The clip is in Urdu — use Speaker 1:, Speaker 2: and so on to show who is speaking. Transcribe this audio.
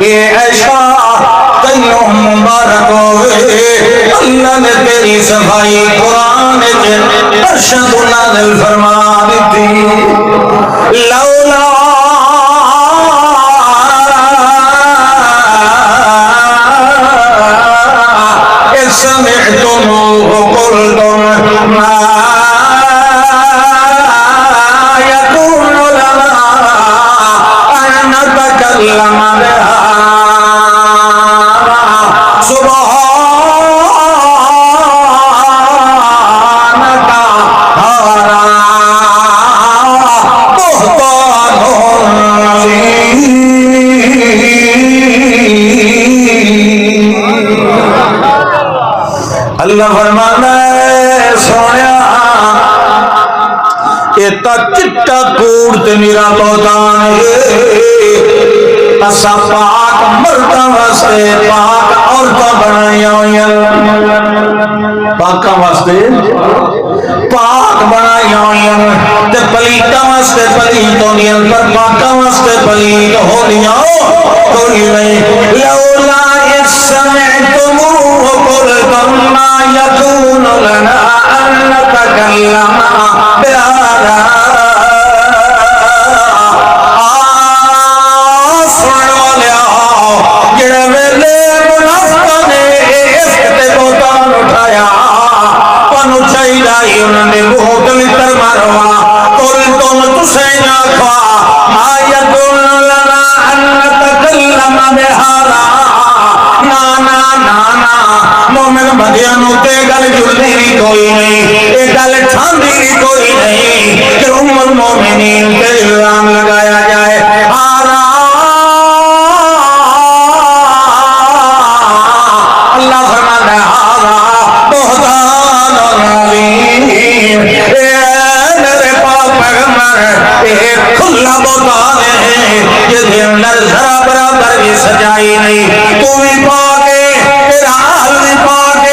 Speaker 1: یہ عائشہ تینوں مبارک ہوئے اللہ نے تیری صفائی قرآن ارشد نازل فرما دیتی لولا سمعتموه قلتم ما يكون لنا أن نتكلم بها اللہ فرمانا ہے سونیا یہ تا چٹا کوڑ تے میرا بہتان ہے اسا پاک مردہ واسطے پاک عورتاں بنایا ہویا پاکاں واسطے پاک بنایا ہویا تے پلیتاں واسطے پلیت ہویا پر پاکاں واسطے پلیت ہویا کوئی نہیں لولا سمعتموه قلتم ما يكون لنا أن نتكلم بهذا سن والیا جڑے ویلے منافقاں نے اس تے بہتان اٹھایا پانو چاہیے انہوں نے بہت لتر ماروا قلتم تسیں آکھا ما يكون لنا أن نتكلم بهذا مومن بدیانوں تے گل جڑنی بھی کوئی نہیں یہ گل ٹھاندی بھی کوئی نہیں کہ ام المومنین تے الزام لگایا جائے اللہ فرماتا ہے ہارا بہتان عظیم میرے پاک پیغمبر یہ کھلا بہتان ہے جس کے اندر ذرا برابر بھی سجائی نہیں تو بھی پاک ہے تیرا حال بھی پاک ہے